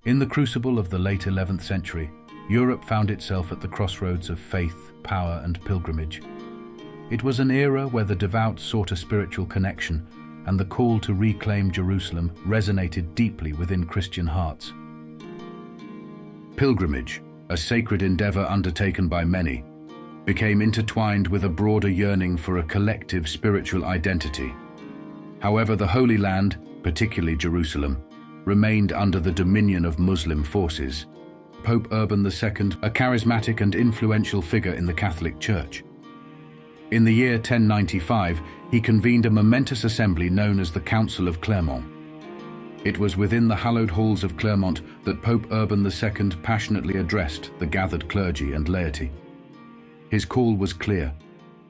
In the crucible of the late 11th century, Europe found itself at the crossroads of faith, power, and pilgrimage. It was an era where the devout sought a spiritual connection, and the call to reclaim Jerusalem resonated deeply within Christian hearts. Pilgrimage, a sacred endeavor undertaken by many, became intertwined with a broader yearning for a collective spiritual identity. However, the Holy Land, particularly Jerusalem, remained under the dominion of Muslim forces. Pope Urban II, a charismatic and influential figure in the Catholic Church. In the year 1095, he convened a momentous assembly known as the Council of Clermont. It was within the hallowed halls of Clermont that Pope Urban II passionately addressed the gathered clergy and laity. His call was clear: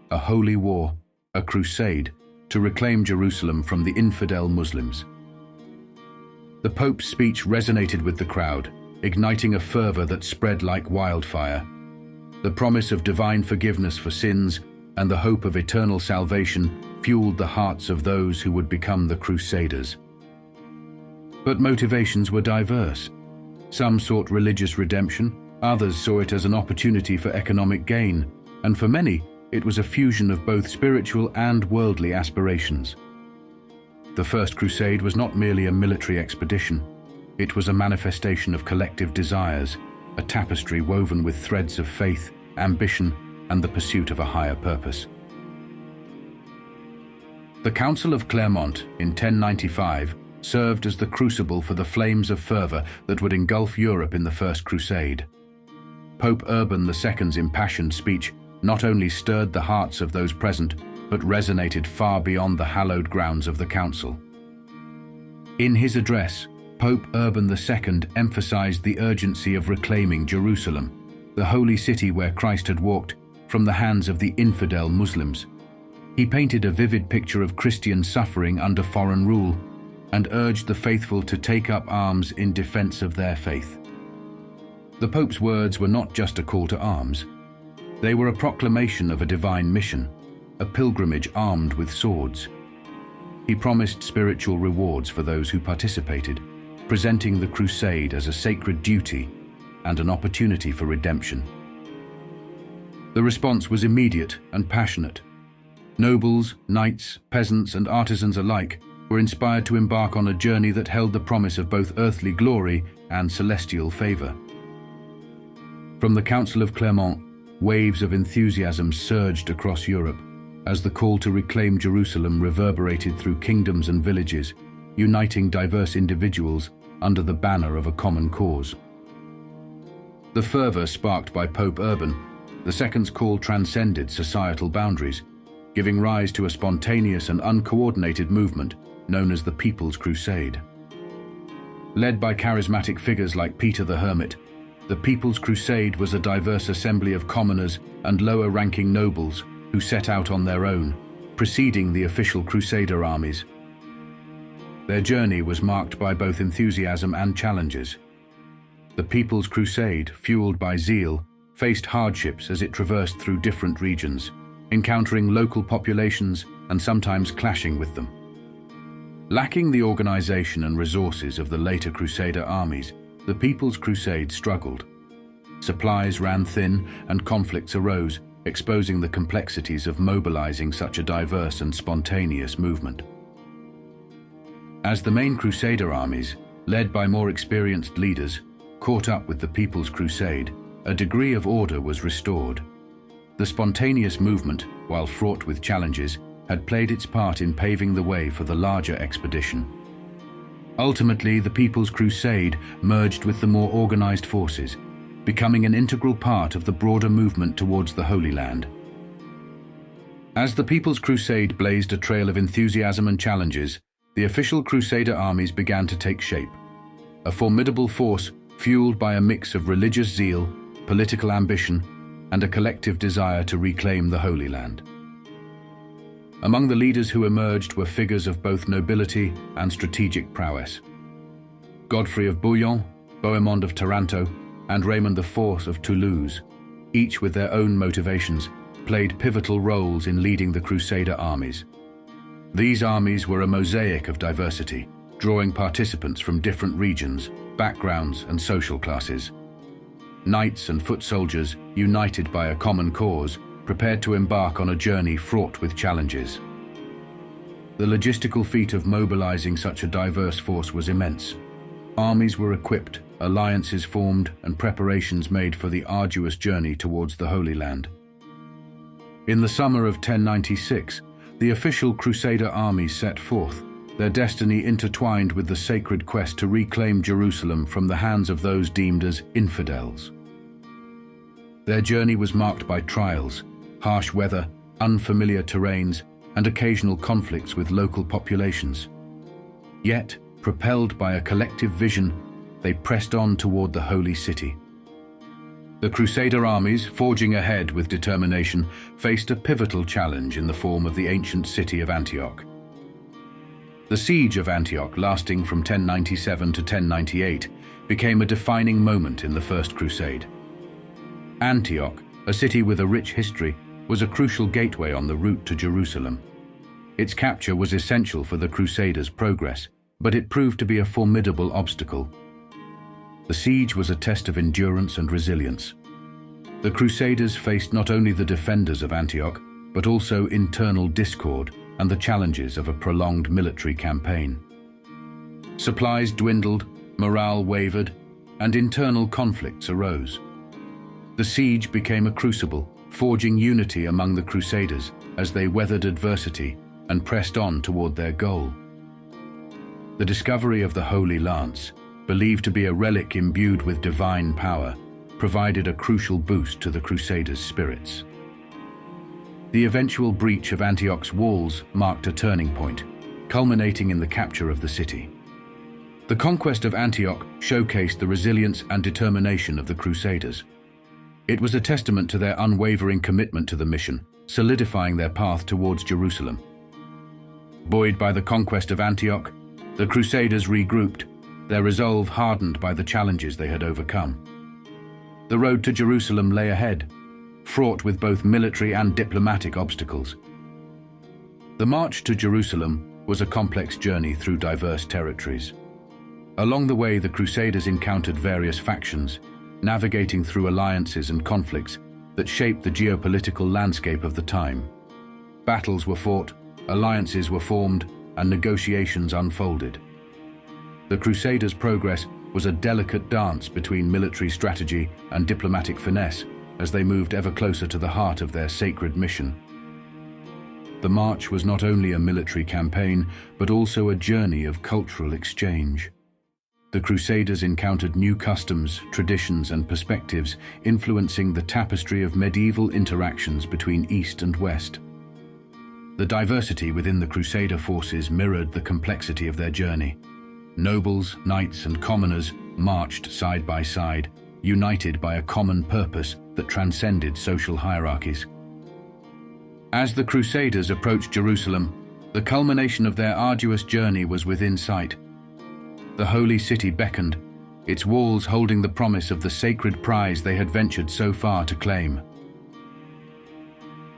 a holy war, a crusade, to reclaim Jerusalem from the infidel Muslims. The Pope's speech resonated with the crowd, igniting a fervor that spread like wildfire. The promise of divine forgiveness for sins and the hope of eternal salvation fueled the hearts of those who would become the Crusaders. But motivations were diverse. Some sought religious redemption, others saw it as an opportunity for economic gain, and for many, it was a fusion of both spiritual and worldly aspirations. The First Crusade was not merely a military expedition. It was a manifestation of collective desires, a tapestry woven with threads of faith, ambition, and the pursuit of a higher purpose. The Council of Clermont in 1095 served as the crucible for the flames of fervor that would engulf Europe in the First Crusade. Pope Urban II's impassioned speech not only stirred the hearts of those present, but resonated far beyond the hallowed grounds of the council. In his address, Pope Urban II emphasized the urgency of reclaiming Jerusalem, the holy city where Christ had walked, from the hands of the infidel Muslims. He painted a vivid picture of Christian suffering under foreign rule and urged the faithful to take up arms in defense of their faith. The Pope's words were not just a call to arms. They were a proclamation of a divine mission, a pilgrimage armed with swords. He promised spiritual rewards for those who participated, presenting the crusade as a sacred duty and an opportunity for redemption. The response was immediate and passionate. Nobles, knights, peasants, and artisans alike were inspired to embark on a journey that held the promise of both earthly glory and celestial favor. From the Council of Clermont, waves of enthusiasm surged across Europe as the call to reclaim Jerusalem reverberated through kingdoms and villages, uniting diverse individuals under the banner of a common cause. The fervor sparked by Pope Urban II's call transcended societal boundaries, giving rise to a spontaneous and uncoordinated movement known as the People's Crusade. Led by charismatic figures like Peter the Hermit, the People's Crusade was a diverse assembly of commoners and lower-ranking nobles who set out on their own, preceding the official Crusader armies. Their journey was marked by both enthusiasm and challenges. The People's Crusade, fueled by zeal, faced hardships as it traversed through different regions, encountering local populations and sometimes clashing with them. Lacking the organization and resources of the later Crusader armies, the People's Crusade struggled. Supplies ran thin and conflicts arose, exposing the complexities of mobilizing such a diverse and spontaneous movement. As the main Crusader armies, led by more experienced leaders, caught up with the People's Crusade, a degree of order was restored. The spontaneous movement, while fraught with challenges, had played its part in paving the way for the larger expedition. Ultimately, the People's Crusade merged with the more organized forces, becoming an integral part of the broader movement towards the Holy Land. As the People's Crusade blazed a trail of enthusiasm and challenges, the official Crusader armies began to take shape. A formidable force fueled by a mix of religious zeal, political ambition, and a collective desire to reclaim the Holy Land. Among the leaders who emerged were figures of both nobility and strategic prowess. Godfrey of Bouillon, Bohemond of Taranto, and Raymond IV of Toulouse, each with their own motivations, played pivotal roles in leading the Crusader armies. These armies were a mosaic of diversity, drawing participants from different regions, backgrounds, and social classes. Knights and foot soldiers, united by a common cause, prepared to embark on a journey fraught with challenges. The logistical feat of mobilizing such a diverse force was immense. Armies were equipped, alliances formed, and preparations made for the arduous journey towards the Holy Land. In the summer of 1096, the official Crusader armies set forth, their destiny intertwined with the sacred quest to reclaim Jerusalem from the hands of those deemed as infidels. Their journey was marked by trials, harsh weather, unfamiliar terrains, and occasional conflicts with local populations. Yet, propelled by a collective vision, they pressed on toward the Holy City. The Crusader armies, forging ahead with determination, faced a pivotal challenge in the form of the ancient city of Antioch. The siege of Antioch, lasting from 1097 to 1098, became a defining moment in the First Crusade. Antioch, a city with a rich history, was a crucial gateway on the route to Jerusalem. Its capture was essential for the Crusaders' progress, but it proved to be a formidable obstacle. The siege was a test of endurance and resilience. The Crusaders faced not only the defenders of Antioch, but also internal discord and the challenges of a prolonged military campaign. Supplies dwindled, morale wavered, and internal conflicts arose. The siege became a crucible, forging unity among the Crusaders as they weathered adversity and pressed on toward their goal. The discovery of the Holy Lance, believed to be a relic imbued with divine power, provided a crucial boost to the Crusaders' spirits. The eventual breach of Antioch's walls marked a turning point, culminating in the capture of the city. The conquest of Antioch showcased the resilience and determination of the Crusaders. It was a testament to their unwavering commitment to the mission, solidifying their path towards Jerusalem. Buoyed by the conquest of Antioch, the Crusaders regrouped, their resolve hardened by the challenges they had overcome. The road to Jerusalem lay ahead, fraught with both military and diplomatic obstacles. The march to Jerusalem was a complex journey through diverse territories. Along the way, the Crusaders encountered various factions, navigating through alliances and conflicts that shaped the geopolitical landscape of the time. Battles were fought, alliances were formed, and negotiations unfolded. The Crusaders' progress was a delicate dance between military strategy and diplomatic finesse as they moved ever closer to the heart of their sacred mission. The march was not only a military campaign, but also a journey of cultural exchange. The Crusaders encountered new customs, traditions, and perspectives, influencing the tapestry of medieval interactions between East and West. The diversity within the Crusader forces mirrored the complexity of their journey. Nobles, knights, and commoners marched side by side, united by a common purpose that transcended social hierarchies. As the Crusaders approached Jerusalem, the culmination of their arduous journey was within sight. The holy city beckoned, its walls holding the promise of the sacred prize they had ventured so far to claim.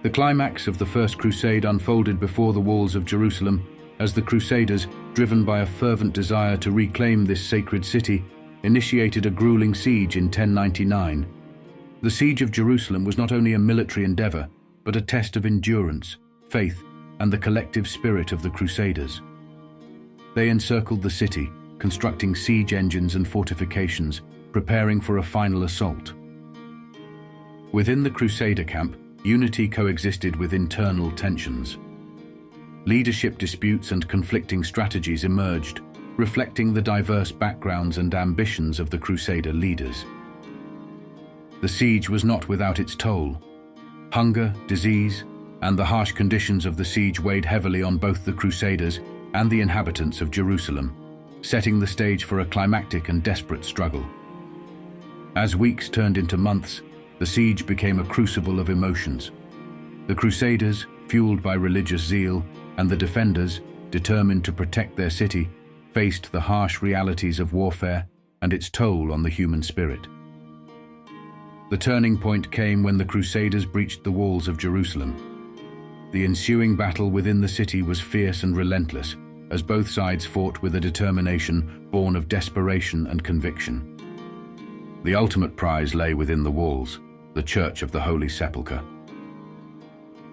The climax of the First Crusade unfolded before the walls of Jerusalem as the Crusaders, driven by a fervent desire to reclaim this sacred city, initiated a grueling siege in 1099. The siege of Jerusalem was not only a military endeavor, but a test of endurance, faith, and the collective spirit of the Crusaders. They encircled the city, constructing siege engines and fortifications, preparing for a final assault. Within the Crusader camp, unity coexisted with internal tensions. Leadership disputes and conflicting strategies emerged, reflecting the diverse backgrounds and ambitions of the Crusader leaders. The siege was not without its toll. Hunger, disease, and the harsh conditions of the siege weighed heavily on both the Crusaders and the inhabitants of Jerusalem, setting the stage for a climactic and desperate struggle. As weeks turned into months, the siege became a crucible of emotions. The Crusaders, fueled by religious zeal, and the defenders, determined to protect their city, faced the harsh realities of warfare and its toll on the human spirit. The turning point came when the Crusaders breached the walls of Jerusalem. The ensuing battle within the city was fierce and relentless, as both sides fought with a determination born of desperation and conviction. The ultimate prize lay within the walls, the Church of the Holy Sepulchre.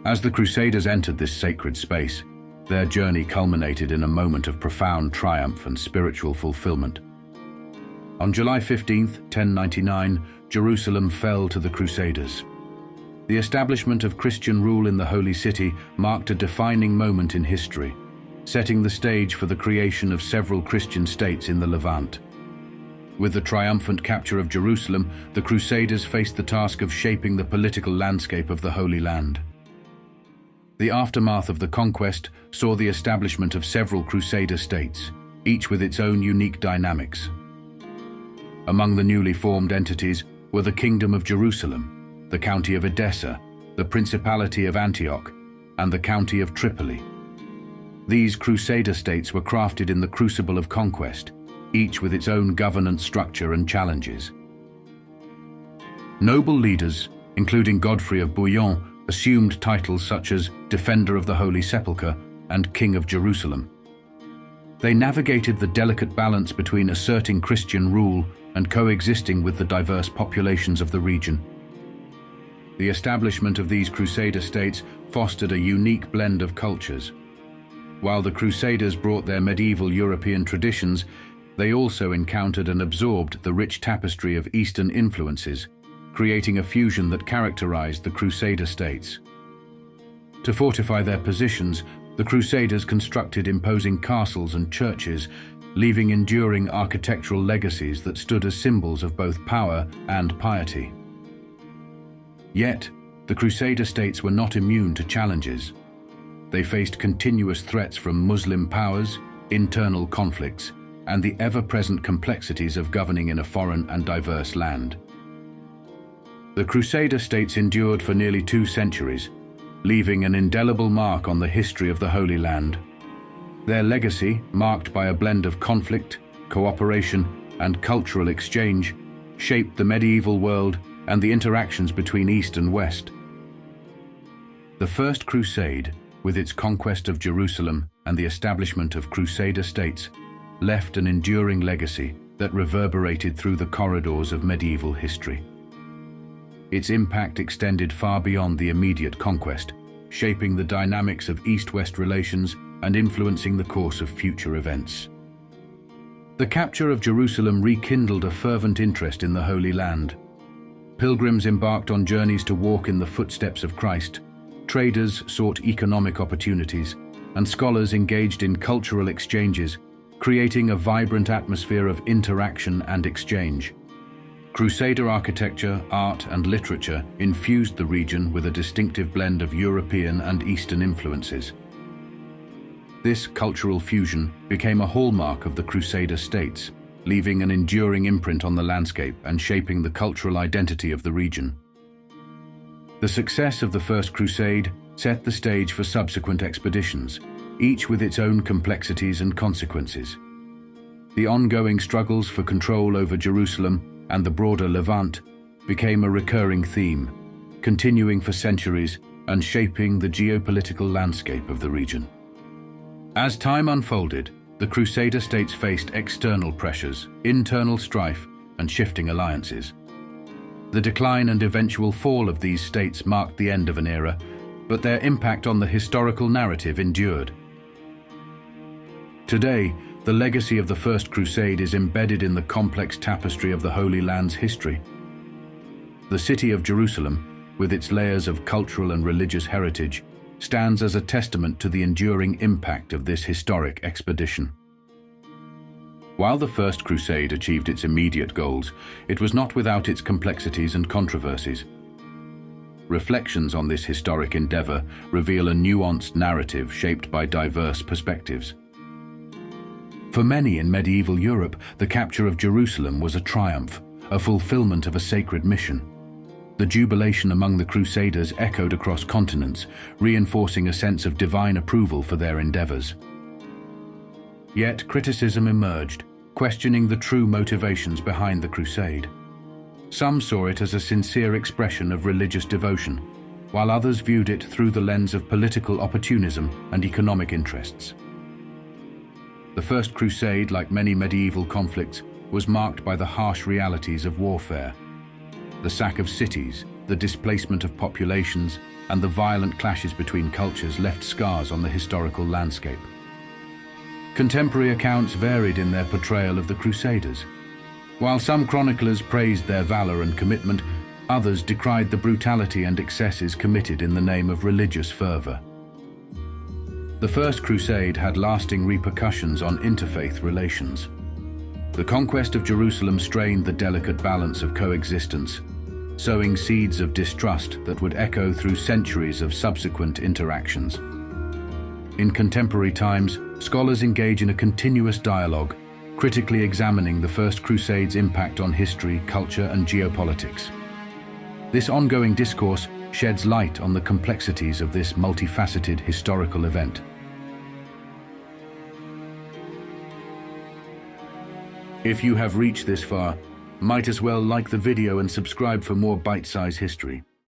As the Crusaders entered this sacred space, their journey culminated in a moment of profound triumph and spiritual fulfillment. On July 15, 1099, Jerusalem fell to the Crusaders. The establishment of Christian rule in the Holy City marked a defining moment in history, setting the stage for the creation of several Christian states in the Levant. With the triumphant capture of Jerusalem, the Crusaders faced the task of shaping the political landscape of the Holy Land. The aftermath of the conquest saw the establishment of several Crusader states, each with its own unique dynamics. Among the newly formed entities were the Kingdom of Jerusalem, the County of Edessa, the Principality of Antioch, and the County of Tripoli. These Crusader states were crafted in the crucible of conquest, each with its own governance structure and challenges. Noble leaders, including Godfrey of Bouillon, assumed titles such as Defender of the Holy Sepulchre and King of Jerusalem. They navigated the delicate balance between asserting Christian rule and coexisting with the diverse populations of the region. The establishment of these Crusader states fostered a unique blend of cultures. While the Crusaders brought their medieval European traditions, they also encountered and absorbed the rich tapestry of Eastern influences, creating a fusion that characterized the Crusader states. To fortify their positions, the Crusaders constructed imposing castles and churches, leaving enduring architectural legacies that stood as symbols of both power and piety. Yet, the Crusader states were not immune to challenges. They faced continuous threats from Muslim powers, internal conflicts, and the ever-present complexities of governing in a foreign and diverse land. The Crusader states endured for nearly 2 centuries, leaving an indelible mark on the history of the Holy Land. Their legacy, marked by a blend of conflict, cooperation, and cultural exchange, shaped the medieval world and the interactions between East and West. The First Crusade, with its conquest of Jerusalem and the establishment of Crusader states, left an enduring legacy that reverberated through the corridors of medieval history. Its impact extended far beyond the immediate conquest, shaping the dynamics of East-West relations and influencing the course of future events. The capture of Jerusalem rekindled a fervent interest in the Holy Land. Pilgrims embarked on journeys to walk in the footsteps of Christ, traders sought economic opportunities, and scholars engaged in cultural exchanges, creating a vibrant atmosphere of interaction and exchange. Crusader architecture, art, and literature infused the region with a distinctive blend of European and Eastern influences. This cultural fusion became a hallmark of the Crusader states, leaving an enduring imprint on the landscape and shaping the cultural identity of the region. The success of the First Crusade set the stage for subsequent expeditions, each with its own complexities and consequences. The ongoing struggles for control over Jerusalem and the broader Levant became a recurring theme, continuing for centuries and shaping the geopolitical landscape of the region. As time unfolded, the Crusader states faced external pressures, internal strife, and shifting alliances. The decline and eventual fall of these states marked the end of an era, but their impact on the historical narrative endured. Today, the legacy of the First Crusade is embedded in the complex tapestry of the Holy Land's history. The city of Jerusalem, with its layers of cultural and religious heritage, stands as a testament to the enduring impact of this historic expedition. While the First Crusade achieved its immediate goals, it was not without its complexities and controversies. Reflections on this historic endeavor reveal a nuanced narrative shaped by diverse perspectives. For many in medieval Europe, the capture of Jerusalem was a triumph, a fulfillment of a sacred mission. The jubilation among the Crusaders echoed across continents, reinforcing a sense of divine approval for their endeavors. Yet criticism emerged, questioning the true motivations behind the crusade. Some saw it as a sincere expression of religious devotion, while others viewed it through the lens of political opportunism and economic interests. The First Crusade, like many medieval conflicts, was marked by the harsh realities of warfare. The sack of cities, the displacement of populations, and the violent clashes between cultures left scars on the historical landscape. Contemporary accounts varied in their portrayal of the Crusaders. While some chroniclers praised their valor and commitment, others decried the brutality and excesses committed in the name of religious fervor. The First Crusade had lasting repercussions on interfaith relations. The conquest of Jerusalem strained the delicate balance of coexistence, sowing seeds of distrust that would echo through centuries of subsequent interactions. In contemporary times, scholars engage in a continuous dialogue, critically examining the First Crusade's impact on history, culture, and geopolitics. This ongoing discourse sheds light on the complexities of this multifaceted historical event. If you have reached this far, might as well like the video and subscribe for more bite-sized history.